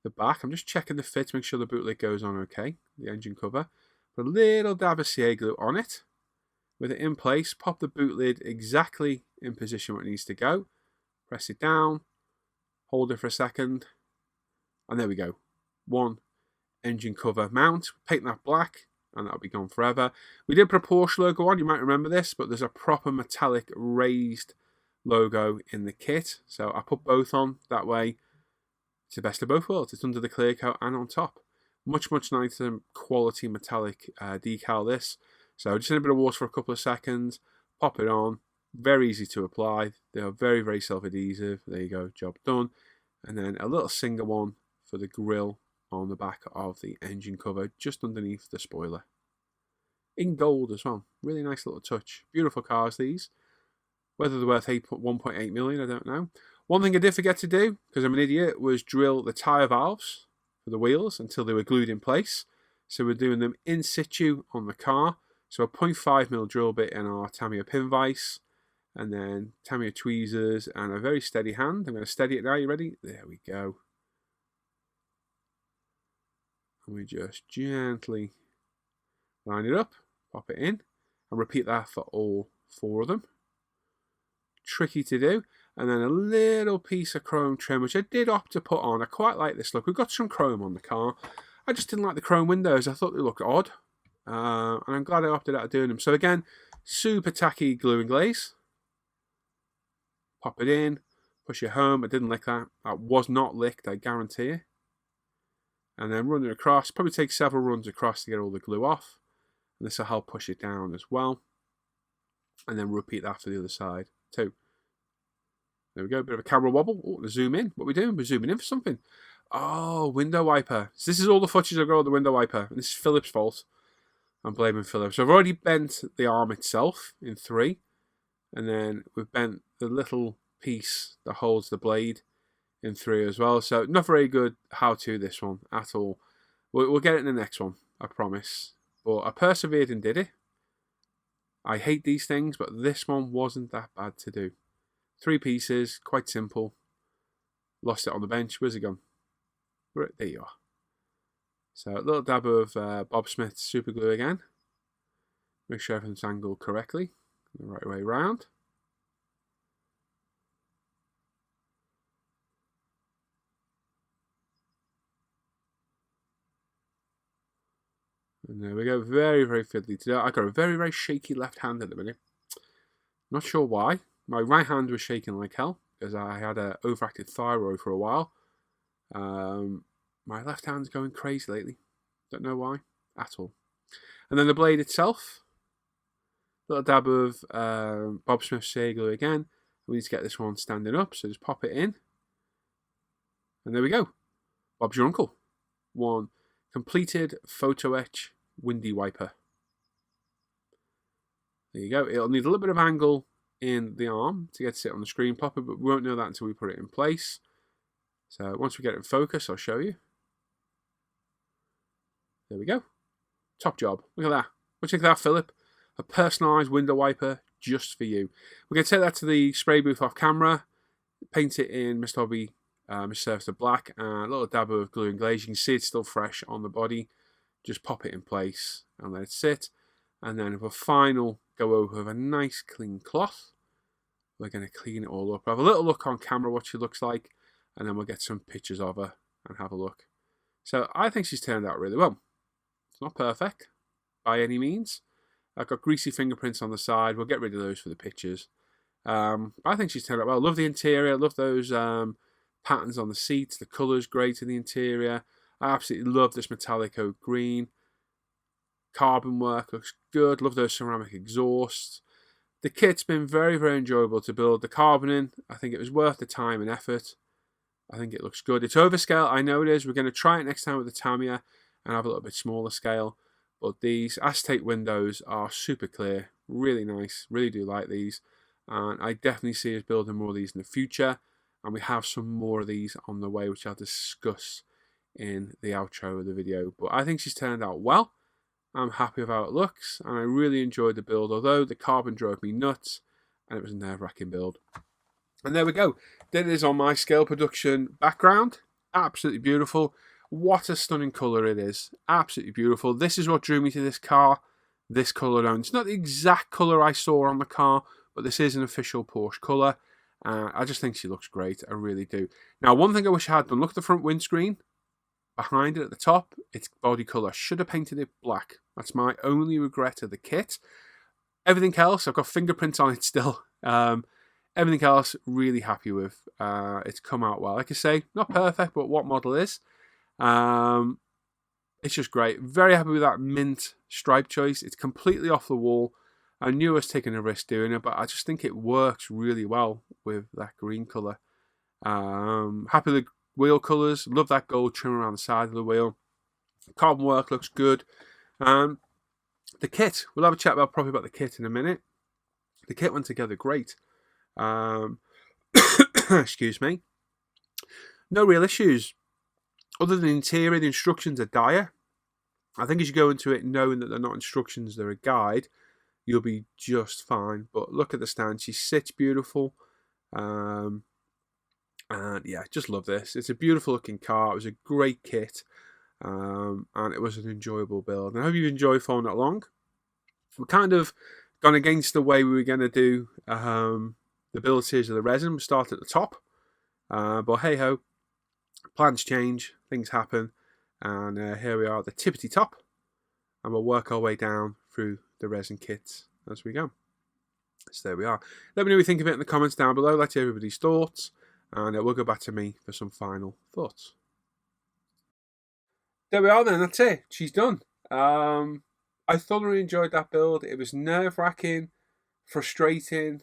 the back. I'm just checking the fit to make sure the boot lid goes on okay, the engine cover. Put a little dab of CA glue on it. With it in place, pop the boot lid exactly in position where it needs to go. Press it down, hold it for a second, and there we go. One engine cover mount. Paint that black, and that'll be gone forever. We did put a Porsche logo on, you might remember this, but there's a proper metallic raised logo in the kit. So I put both on, that way it's the best of both worlds. It's under the clear coat and on top. Much, much nicer quality metallic decal this. So just in a bit of water for a couple of seconds, pop it on. Very easy to apply. They are very, very self-adhesive. There you go, job done. And then a little single one for the grille on the back of the engine cover, just underneath the spoiler. In gold as well. Really nice little touch. Beautiful cars, these. Whether they're worth 1.8 million, I don't know. One thing I did forget to do, because I'm an idiot, was drill the tyre valves for the wheels until they were glued in place. So we're doing them in situ on the car. So a 0.5mm drill bit in our Tamiya pin vise, and then Tamiya tweezers, and a very steady hand. I'm going to steady it now. You ready? There we go. And we just gently line it up, pop it in, and repeat that for all 4 of them. Tricky to do. And then a little piece of chrome trim, which I did opt to put on. I quite like this look. We've got some chrome on the car. I just didn't like the chrome windows. I thought they looked odd. And I'm glad I opted out of doing them. So again, super tacky glue and glaze. Pop it in, push it home. I didn't lick that. That was not licked, I guarantee you. And then run it across. Probably take several runs across to get all the glue off. And this will help push it down as well. And then repeat that for the other side too. There we go, a bit of a camera wobble. Oh, zoom in. What are we doing? We're zooming in for something. Oh, window wiper. So this is all the footage I've got of the window wiper. And this is Philip's fault. I'm blaming Philip. So I've already bent the arm itself in 3. And then we've bent the little piece that holds the blade in 3 as well. So not very good how-to this one at all. We'll get it in the next one, I promise. But I persevered and did it. I hate these things, but this one wasn't that bad to do. 3 pieces, quite simple. Lost it on the bench. Where's it gone? There you are. So a little dab of Bob Smith super glue again. Make sure everything's angled correctly. The right way round. And there we go. Very, very fiddly to do. I've got a very, very shaky left hand at the minute. Not sure why. My right hand was shaking like hell because I had an overactive thyroid for a while. My left hand's going crazy lately. Don't know why at all. And then the blade itself, little dab of Bob Smith shea glue again. We need to get this one standing up, so just pop it in. And there we go. Bob's your uncle. One completed photo etch windy wiper. There you go. It'll need a little bit of angle in the arm to get to sit on the screen proper, but we won't know that until we put it in place. So once we get it in focus, I'll show you. There we go. Top job. Look at that. What do you think of that, Philip? A personalised window wiper just for you. We're going to take that to the spray booth off camera, paint it in Mr. Hobby, Mr. Surface of Black, and a little dab of glue and glaze. You can see it's still fresh on the body. Just pop it in place and let it sit. And then with a final go over with a nice clean cloth, we're going to clean it all up. Have a little look on camera what she looks like, and then we'll get some pictures of her and have a look. So I think she's turned out really well. It's not perfect by any means. I've got greasy fingerprints on the side. We'll get rid of those for the pictures. I think she's turned out well. Love the interior. Love those patterns on the seats. The colour's great in the interior. I absolutely love this metallic oak green. Carbon work looks good. Love those ceramic exhausts. The kit's been very, very enjoyable to build. The carbon in, I think it was worth the time and effort. I think it looks good. It's overscale. I know it is. We're going to try it next time with the Tamiya and have a little bit smaller scale. But these acetate windows are super clear. Really nice. Really do like these. And I definitely see us building more of these in the future. And we have some more of these on the way, which I'll discuss in the outro of the video. But I think she's turned out well. I'm happy with how it looks, and I really enjoyed the build, although the carbon drove me nuts, and it was a nerve-wracking build. And there we go. There it is on my scale production background. Absolutely beautiful. What a stunning colour it is. Absolutely beautiful. This is what drew me to this car, this colour alone. It's not the exact colour I saw on the car, but this is an official Porsche colour. I just think she looks great. I really do. Now, one thing I wish I had done, look at the front windscreen. Behind it at the top, it's body colour. Should have painted it black. That's my only regret of the kit. Everything else, I've got fingerprints on it still. Everything else, really happy with. It's come out well. Like I say, not perfect, but what model is. It's just great. Very happy with that mint stripe choice. It's completely off the wall. I knew I was taking a risk doing it, but I just think it works really well with that green colour. Happy with the wheel colours. Love that gold trim around the side of the wheel. Carbon work looks good. The kit. We'll have a chat probably about the kit in a minute. The kit went together great. Excuse me. No real issues. Other than the interior, the instructions are dire. I think as you go into it knowing that they're not instructions, they're a guide, you'll be just fine. But look at the stand. She sits beautiful. And yeah, just love this. It's a beautiful looking car. It was a great kit. And it was an enjoyable build. And I hope you enjoyed following it along. We're kind of gone against the way we were going to do the build series of the resin. We start at the top. But hey ho, plans change, things happen. And here we are at the tippity top. And we'll work our way down through the resin kits as we go. So there we are. Let me know what you think of it in the comments down below. Let's hear everybody's thoughts. And we'll go back to me for some final thoughts. There we are then, that's it. She's done. I thoroughly enjoyed that build. It was nerve-wracking, frustrating,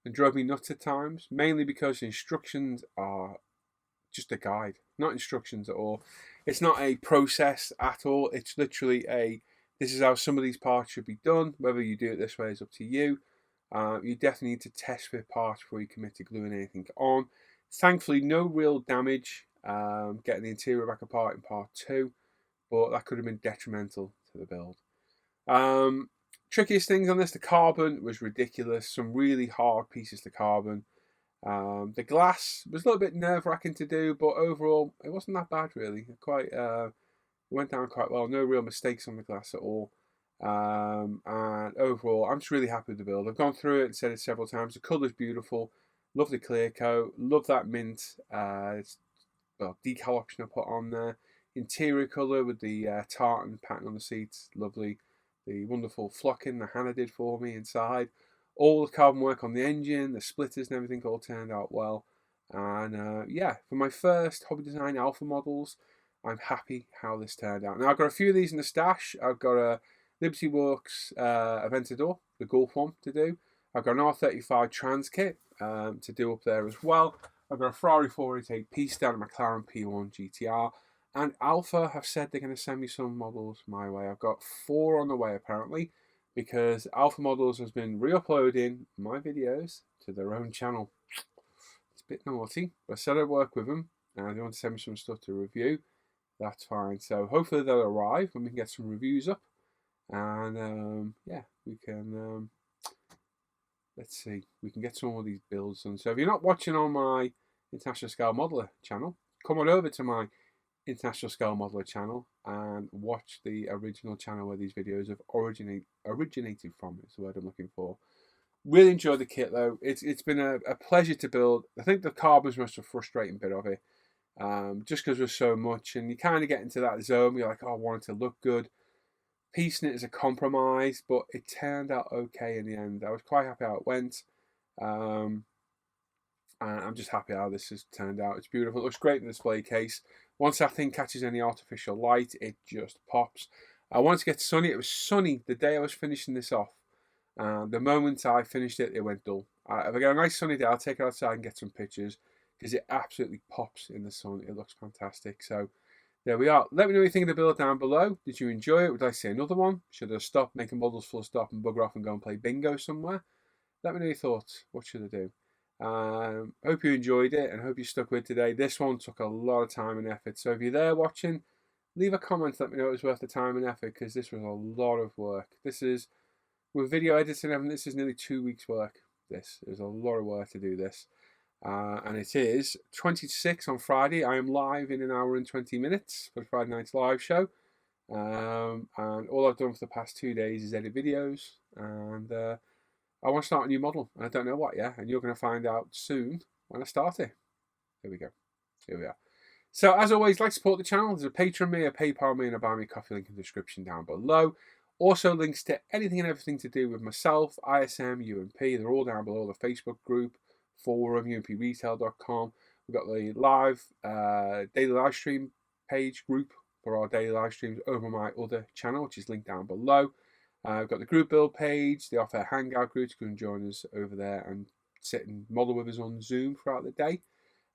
and drove me nuts at times. Mainly because the instructions are just a guide. Not instructions at all. It's not a process at all. It's literally this is how some of these parts should be done. Whether you do it this way is up to you. You definitely need to test with parts before you commit to gluing anything on. Thankfully, no real damage getting the interior back apart in part 2, but that could have been detrimental to the build. Trickiest things on this, the carbon was ridiculous. Some really hard pieces to carbon. The glass was a little bit nerve-wracking to do, but overall, it wasn't that bad really. It went down quite well. No real mistakes on the glass at all. And overall, I'm just really happy with the build. I've gone through it and said it several times. The colour's beautiful. Love the clear coat. Love that mint decal option I put on there. Interior colour with the tartan pattern on the seats. Lovely. The wonderful flocking that Hannah did for me inside. All the carbon work on the engine, the splitters and everything all turned out well. And yeah, for my first Hobby Design Alpha models, I'm happy how this turned out. Now, I've got a few of these in the stash. I've got a Liberty Works Aventador, the Golf one, to do. I've got an R35 Trans kit to do up there as well. I've got a Ferrari 488 Pista and a McLaren P1 GTR. And Alpha have said they're going to send me some models my way. I've got 4 on the way, apparently, because Alpha Models has been re-uploading my videos to their own channel. It's a bit naughty, but I said I'd work with them, and they want to send me some stuff to review. That's fine. So hopefully they'll arrive and we can get some reviews up. And yeah, we can, let's see, we can get some of these builds done. So if you're not watching on my International Scale Modeler channel, come on over to my International Scale Modeler channel and watch the original channel where these videos have originated from. Is the word I'm looking for. Really enjoyed the kit though. It's been a pleasure to build. I think the carbon's most a frustrating bit of it, just because there's so much, and you kind of get into that zone. You're like, oh, I want it to look good. Piecing it is a compromise, but it turned out okay in the end. I was quite happy how it went. And I'm just happy how this has turned out. It's beautiful. It looks great in the display case. Once that thing catches any artificial light, it just pops. I wanted to get sunny. It was sunny the day I was finishing this off. The moment I finished it, it went dull. If I get a nice sunny day, I'll take it outside and get some pictures because it absolutely pops in the sun. It looks fantastic. So there we are. Let me know what you think of the build down below. Did you enjoy it? Would I see another one? Should I stop making models full stop and bugger off and go and play bingo somewhere? Let me know your thoughts. What should I do? Hope you enjoyed it and hope you stuck with today. This one took a lot of time and effort. So if you're there watching, leave a comment. Let me know it was worth the time and effort because this was a lot of work. This is, with video editing and everything, this is nearly 2 weeks work. This is a lot of work to do this. And it is 20 to 6 on Friday. I am live in 1 hour and 20 minutes for the Friday night's live show. And all I've done for the past 2 days is edit videos. And I want to start a new model. And I don't know what yet. And you're going to find out soon when I start it. Here we go. Here we are. So as always, like to support the channel. There's a Patreon me, a PayPal me, and a Buy Me Coffee link in the description down below. Also links to anything and everything to do with myself, ISM, UMP. They're all down below. The Facebook group, forum, umpretail.com. We've got the live daily live stream page group for our daily live streams over my other channel, which is linked down below. We've got the group build page, the Off Air Hangout group. You can join us over there and sit and model with us on Zoom throughout the day.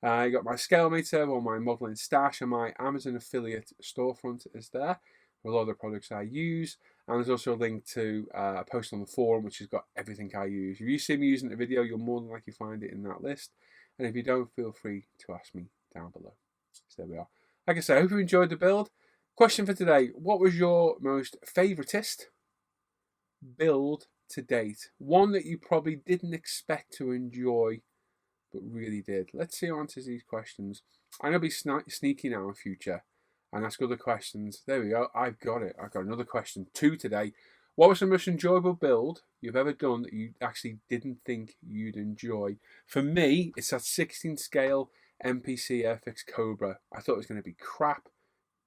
You got my scale meter, or my modeling stash, and my Amazon affiliate storefront is there with a lot of the products I use. And there's also a link to a post on the forum, which has got everything I use. If you see me using the video, you'll more than likely find it in that list. And if you don't, feel free to ask me down below. So there we are. Like I said, I hope you enjoyed the build. Question for today: what was your most favoritist build to date? One that you probably didn't expect to enjoy, but really did. Let's see who answers these questions. I'm going to be sneaky now in future and ask other questions. There we go. I've got it. I've got another question. 2 today. What was the most enjoyable build you've ever done that you actually didn't think you'd enjoy? For me, it's that 16 scale MPC Airfix Cobra. I thought it was going to be crap.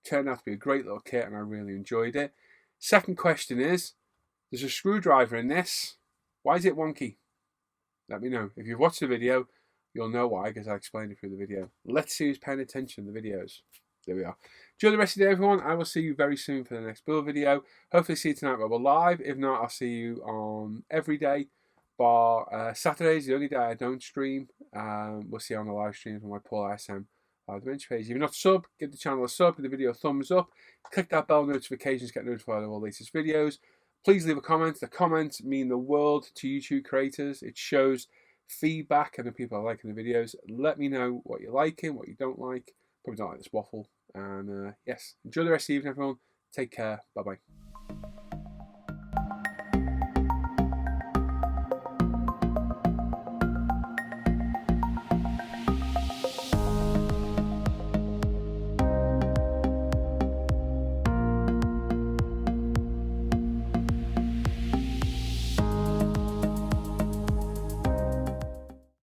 Turned out to be a great little kit and I really enjoyed it. Second question is, there's a screwdriver in this. Why is it wonky? Let me know. If you've watched the video, you'll know why because I explained it through the video. Let's see who's paying attention to the videos. There we are. Enjoy the rest of the day, everyone. I will see you very soon for the next build video. Hopefully see you tonight while we're live. If not, I'll see you on every day. Bar Saturdays, the only day I don't stream. We'll see you on the live streams on my Paul ISM Adventure page. If you're not sub, give the channel a sub, give the video a thumbs up. Click that bell notifications, get notified of all latest videos. Please leave a comment. The comments mean the world to YouTube creators. It shows feedback and the people are liking the videos. Let me know what you're liking, what you don't like. Probably don't like this waffle. And yes, enjoy the rest of the evening, everyone. Take care. Bye-bye.